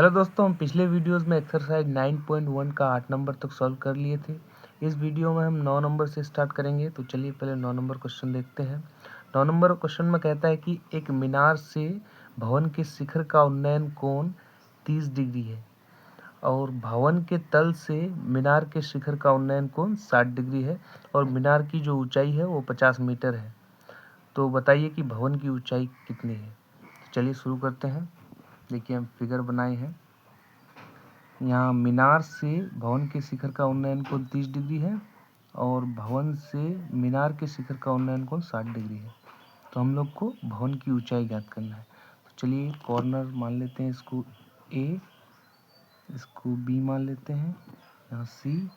Hello दोस्तों, हम पिछले वीडियोस में एक्सरसाइज 9.1 का 8 नंबर तक सॉल्व कर लिए थे। इस वीडियो में हम 9 नंबर से स्टार्ट करेंगे। तो चलिए पहले 9 नंबर क्वेश्चन देखते हैं। 9 नंबर क्वेश्चन में कहता है कि एक मीनार से भवन के शिखर का उन्नयन कोण 30 डिग्री है और भवन के तल से मीनार के शिखर का उन्नयन कोण 60 डिग्री है और मीनार की जो ऊंचाई है वो 50 मीटर है। तो बताइए कि भवन की ऊंचाई कितनी है। तो चलिए शुरू करते हैं। देखिए हम फिगर बनाए हैं। यहाँ मीनार से भवन के शिखर का उन्नयन कोण 30 डिग्री है और भवन से मीनार के शिखर का उन्नयन कोण 60 डिग्री है। तो हम लोग को भवन की ऊंचाई ज्ञात करना है। तो चलिए कॉर्नर मान लेते हैं, इसको ए, इसको बी मान लेते हैं, यहाँ सी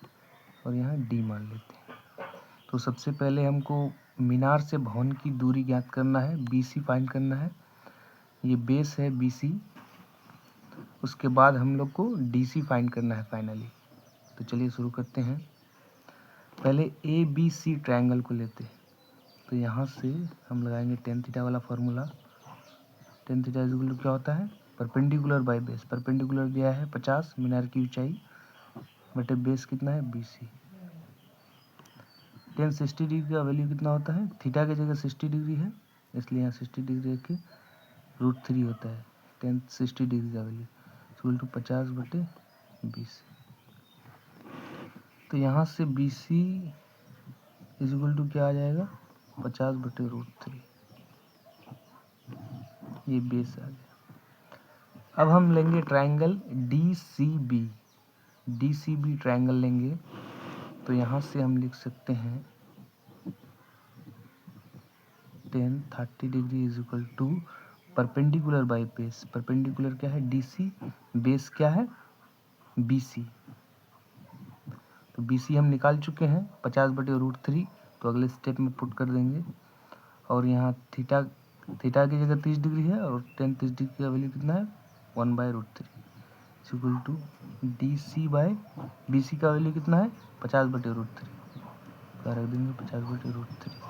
और यहाँ डी मान लेते हैं। तो सबसे पहले हमको मीनार से भवन की दूरी ज्ञात करना है, BC फाइंड करना है। ये बेस है BC। उसके बाद हम लोग को DC फाइंड करना है फाइनली। तो चलिए शुरू करते हैं। पहले ABC ट्रायंगल को लेते हैं। तो यहाँ से हम लगाएंगे tan थीटा वाला formula. tan theta equal to क्या होता है, परपेंडिकुलर बाय बेस। परपेंडिकुलर दिया है 50, मीनार की ऊंचाई बटे बेस कितना है BC। tan 60 डिग्री का वैल्यू कितना होता है, थीटा की जगह 60 डिग्री है इसलिए यहाँ 60 डिग्री रख के √3 होता है tan 60 डिग्री का वैल्यू इक्वल टू 50 बटे 20। तो यहाँ से BC इक्वल टू क्या आ जाएगा, 50 बटे √3। ये बेस आ गया। अब हम लेंगे ट्रायंगल DCB। DCB ट्रायंगल लेंगे। तो यहाँ से हम लिख सकते हैं tan 30 degree is equal to perpendicular by base. Perpendicular क्या है DC, बेस क्या है BC। तो BC हम निकाल चुके हैं 50 बटे √3। तो अगले स्टेप में पुट कर देंगे और यहाँ थीटा की जगह 30 डिग्री है और tan 30 डिग्री का वैल्यू कितना है 1/√3 equal to DC by BC का वैल्यू कितना है 50 बटे √3। तो रख देंगे 50 बटे √3।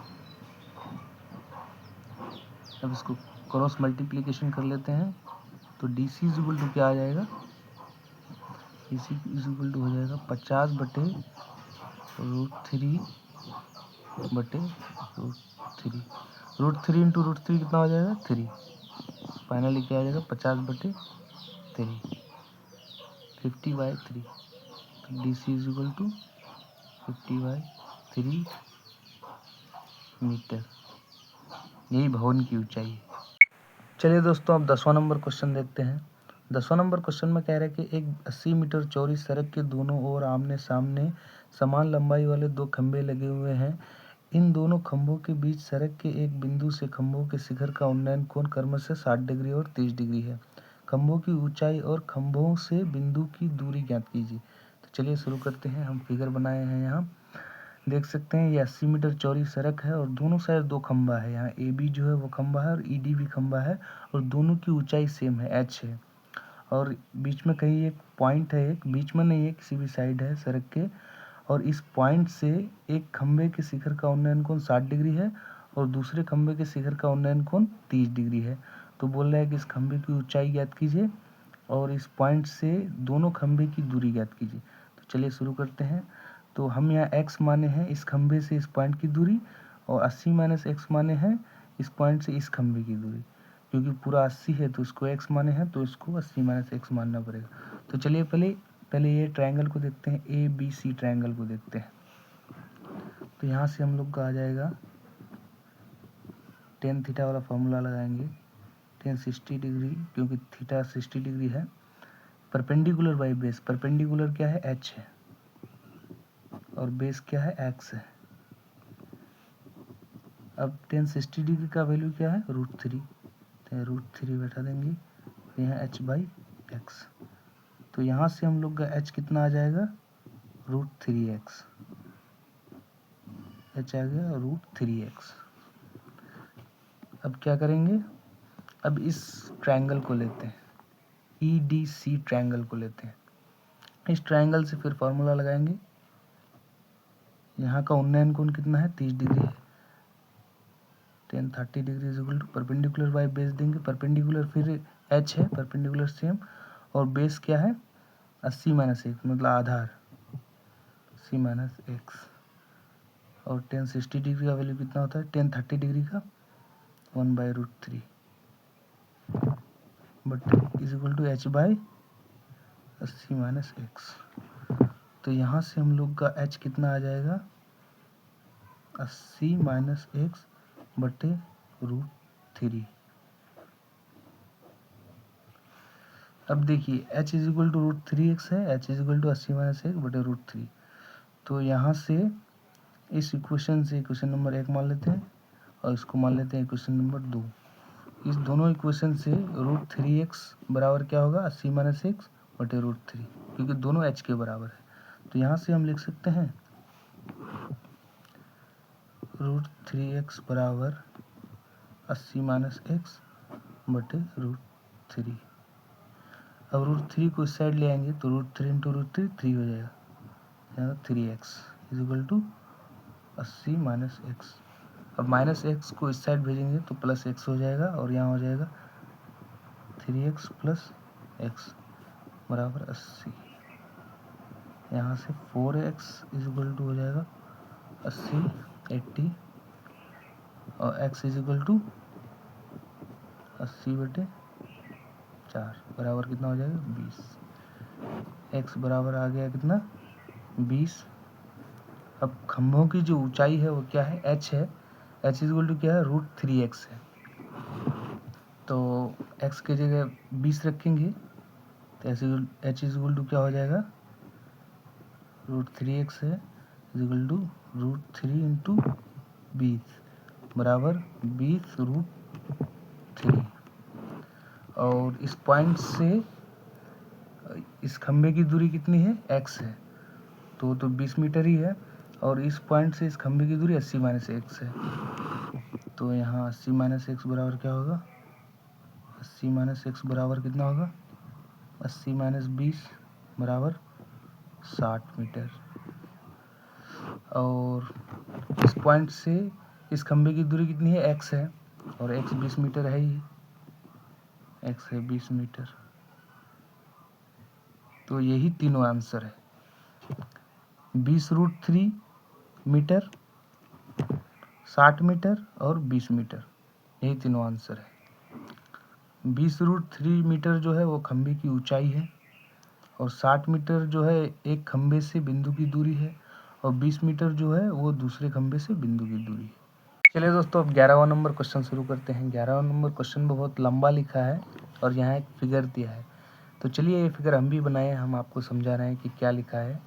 अब इसको क्रॉस मल्टीप्लिकेशन कर लेते हैं। तो DC इक्वल टू क्या आ जाएगा, DC इक्वल टू हो जाएगा 50 बटे √3 बटे √3। √3 इंटू √3 कितना हो जाएगा 3। फाइनली क्या आ जाएगा 50 बटे 3, 50/3। तो DC is equal to 50/3 metre. यही भवन की ऊंचाई है। चलिए दोस्तों अब 10वां नंबर क्वेश्चन देखते हैं। 10वां नंबर क्वेश्चन में कह रहा है कि एक 80 मीटर चौड़ी सड़क के दोनों ओर आमने सामने समान लंबाई वाले 2 खंभे लगे हुए हैं। इन दोनों खंभों के बीच सड़क के एक बिंदु से खंभों के शिखर का उन्नयन कोण क्रमशः 60 डिग्री और 30 डिग्री है। खंभों की ऊंचाई और खंभों से बिंदु की दूरी ज्ञात कीजिए। तो चलिए शुरू करते हैं। हम फिगर बनाए हैं, यहाँ देख सकते हैं ये 80 मीटर चौड़ी सड़क है और दोनों साइड 2 खंभा है। यहाँ AB जो है वो खंभा है और ED भी खंभा है और दोनों की ऊंचाई सेम है, H है। और बीच में कहीं एक पॉइंट है, एक बीच में नहीं है, किसी भी साइड है सड़क के। और इस पॉइंट से एक खंभे के शिखर का उन्नयन कोण 60 डिग्री है और दूसरे खंभे के शिखर का उन्नयन कोण 30 डिग्री है। तो बोल रहा है कि इस खंभे की ऊंचाई ज्ञात कीजिए और इस पॉइंट से दोनों खंभे की दूरी ज्ञात कीजिए। तो चलिए शुरू करते हैं। तो हम यहाँ x माने हैं इस खंभे से इस पॉइंट की दूरी और 80 - x माने हैं इस पॉइंट से इस खंभे की दूरी। क्योंकि पूरा 80 है तो इसको x माने हैं तो इसको 80 - x मानना पड़ेगा। तो चलिए पहले ये ट्रायंगल को देखते हैं, ABC ट्रायंगल को देखते हैं। तो यहाँ से हम लोग का आ जाएगा tan थीटा वाला फार्मूला लगाएंगे। tan 60 डिग्री, क्योंकि थीटा 60 डिग्री है। परपेंडिकुलर बाई बेस, परपेंडिकुलर क्या है H है और बेस क्या है x है। अब tan 60 डिग्री का वैल्यू क्या है √3, तो √3 बैठा देंगे, यहाँ H/x। तो यहाँ से हम लोग का H कितना आ जाएगा √3x। H आ गया √3x। अब क्या करेंगे, अब इस ट्रायंगल को लेते हैं, EDC ट्रायंगल को लेते हैं। इस ट्रायंगल से फिर फार्मूला लगाएंगे। यहाँ का उन्नयन कोण कितना है 30 डिग्री है। tan 30 degree is equal to perpendicular by base देंगे। परपेंडिकुलर फिर H है, परपेंडिकुलर सेम, और बेस क्या है 80 माइनस एक्स, मतलब आधार 80 माइनस एक्स। और टेन 60 डिग्री का वैल्यू कितना होता है, टेन 30 डिग्री का 1/√3 but is equal to h by 80 minus x. तो यहाँ से हम लोग का h कितना आ जाएगा 80 माइनस एक्स बटे √3। अब देखिए h is equal to √3x है, h is equal to 80 minus x बटे √3। तो यहाँ से इस इक्वेशन से इक्वेशन नंबर 1 मान लेते हैं और इसको मान लेते हैं इक्वेशन नंबर 2। इस दोनों इक्वेशन से √3x बराबर क्या होगा 80 माइनस एक्स बटे √3, क्योंकि दोनों h के बराबर है। तो यहाँ से हम लिख सकते हैं √3x बराबर 80 माइनस एक्स बटे √3। अब √3 को इस साइड ले आएंगे तो √3 इंटू √3 3 हो जाएगा, यहाँ 3x is equal to 80 minus x. अब माइनस एक्स को इस साइड भेजेंगे तो प्लस एक्स हो जाएगा और यहाँ हो जाएगा 3x प्लस एक्स बराबर 80। यहाँ से 4x इज इक्वल टू हो जाएगा 80 80 और x इज इक्वल टू 80 बटे 4 बराबर कितना हो जाएगा 20। x बराबर आ गया कितना 20। अब खंभों की जो ऊंचाई है वो क्या है h है, h इज इक्वल टू क्या है √3x है। तो x के जगह 20 रखेंगे तो h इज इक्वल टू क्या हो जाएगा √3x है इज इक्वल टू √3 इंटू 20 बराबर 20√3। और इस पॉइंट से इस खंभे की दूरी कितनी है x है, तो 20 मीटर ही है। और इस पॉइंट से इस खंभे की दूरी 80 माइनस एक्स है। तो यहाँ 80 माइनस एक्स बराबर क्या होगा 80 माइनस एक्स बराबर कितना होगा 80 माइनस 20 बराबर 60 मीटर। और इस पॉइंट से इस खंभे की दूरी कितनी है x है और x 20 मीटर है ही, x है 20 मीटर। तो यही तीनों आंसर है 20√3 मीटर, 60 मीटर और 20 मीटर, यही तीनों आंसर है। 20√3 मीटर जो है वो खंभे की ऊंचाई है और 60 मीटर जो है एक खंभे से बिंदु की दूरी है और 20 मीटर जो है वो दूसरे खंभे से बिंदु की दूरी है। चलिए दोस्तों, अब 11वां नंबर क्वेश्चन शुरू करते हैं। 11वां नंबर क्वेश्चन में बहुत लंबा लिखा है और यहाँ एक फिगर दिया है। तो चलिए ये फिगर हम भी बनाए, हम आपको समझा रहे हैं कि क्या लिखा है।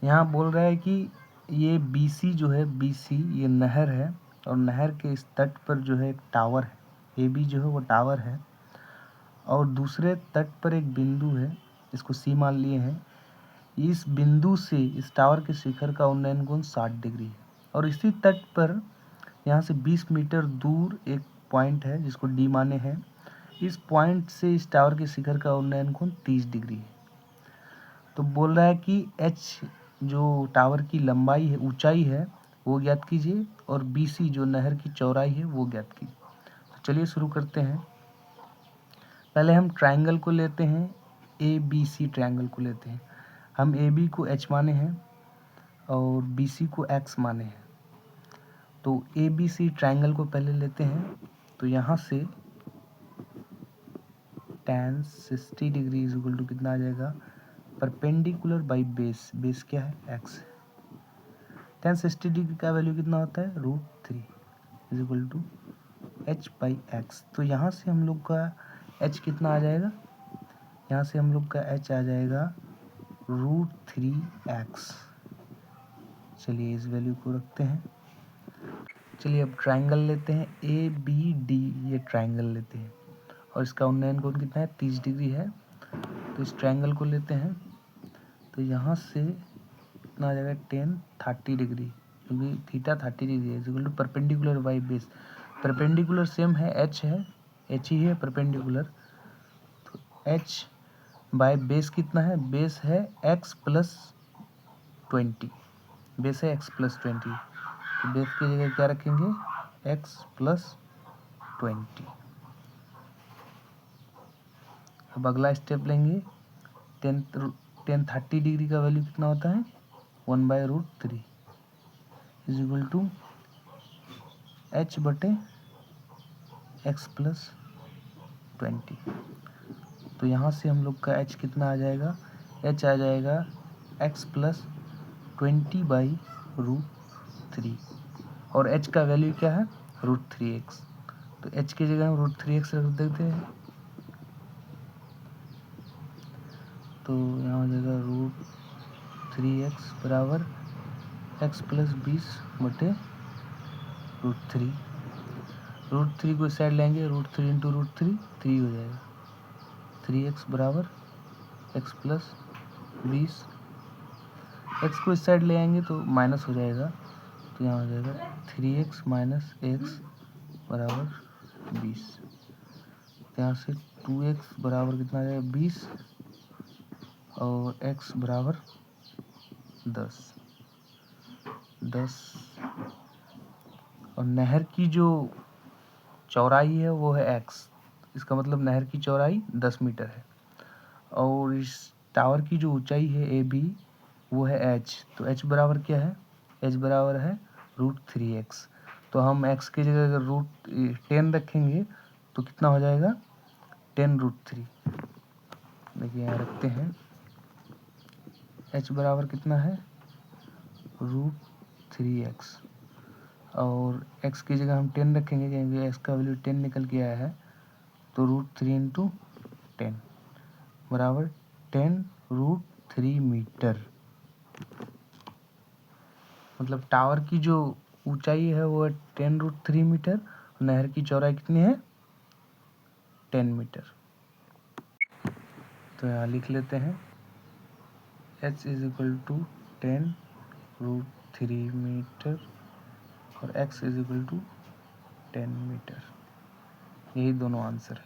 यहाँ बोल रहा है कि ये BC जो है BC ये नहर है और नहर के इस तट पर जो है एक टावर है, AB जो है वो टावर है और दूसरे तट पर एक बिंदु है, इसको C मान लिए हैं। इस बिंदु से इस टावर के शिखर का उन्नयन कोण 60 डिग्री है और इसी तट पर यहाँ से 20 मीटर दूर एक पॉइंट है जिसको D माने हैं। इस पॉइंट से इस टावर के शिखर का उन्नयन कोण 30 डिग्री है। तो बोल रहा है कि h जो टावर की लंबाई है, ऊंचाई है, वो ज्ञात कीजिए और BC जो नहर की चौड़ाई है वो ज्ञात कीजिए। तो चलिए शुरू करते हैं। पहले हम ट्रायंगल को लेते हैं, ABC ट्रायंगल को लेते हैं। हम AB को h माने हैं और BC को x माने हैं। तो ABC ट्रायंगल को पहले लेते हैं। तो यहाँ से tan 60 degree is equal to कितना आ जाएगा परपेंडिकुलर बाई बेस, बेस क्या है x है। tan 60 डिग्री का वैल्यू कितना होता है √3 is equal to h by x. तो यहाँ से हम लोग का h कितना आ जाएगा, यहाँ से हम लोग का h आ जाएगा √3x। चलिए इस वैल्यू को रखते हैं। चलिए अब ट्रायंगल लेते हैं ABD, ये ट्रायंगल लेते हैं और इसका उन्नयन कोण कितना है 30 डिग्री है। तो इस ट्रायंगल को लेते हैं। तो यहाँ से कितना आ जाएगा tan 30 डिग्री, क्योंकि थीटा 30 डिग्री है, equal to perpendicular by base. Perpendicular same है h है, h ही है परपेंडिकुलर। तो h बाय बेस कितना है, बेस है x प्लस 20, बेस है x प्लस 20। तो बेस की जगह क्या रखेंगे x प्लस 20। अब अगला स्टेप लेंगे, टेन 30 डिग्री का वैल्यू कितना होता है 1/√3 इज इक्वल टू h/x+20। तो यहाँ से हम लोग का h कितना आ जाएगा, h आ जाएगा x+20/√3 और h का वैल्यू क्या है √3x। तो h की जगह हम √3x रख देते हैं, तो यहाँ हो जाएगा √3x बराबर x+20/√3। √3 को साइड लेंगे, √3 इंटू √3 3 हो जाएगा, 3x बराबर x+20। x को इस साइड ले आएंगे तो माइनस हो जाएगा, तो यहाँ हो जाएगा 3x माइनस x बराबर 20। यहाँ से 2x बराबर कितना आ जाएगा 20 और x बराबर 10 और नहर की जो चौड़ाई है वो है x, इसका मतलब नहर की चौड़ाई 10 मीटर है और इस टावर की जो ऊंचाई है AB वो है h। तो h बराबर क्या है, h बराबर है √3x। तो हम x की जगह अगर √10 रखेंगे तो कितना हो जाएगा 10√3। देखिए यहाँ रखते हैं, h बराबर कितना है √3x और x की जगह हम 10 रखेंगे क्योंकि x का वैल्यू 10 निकल के आया है, तो √3 इंटू 10 बराबर 10√3 मीटर। मतलब टावर की जो ऊंचाई है वो है 10√3 मीटर और नहर की चौड़ाई कितनी है 10 मीटर। तो यहाँ लिख लेते हैं h is equal to 10√3 metre और x is equal to 10 metre. यही दोनों आंसर है।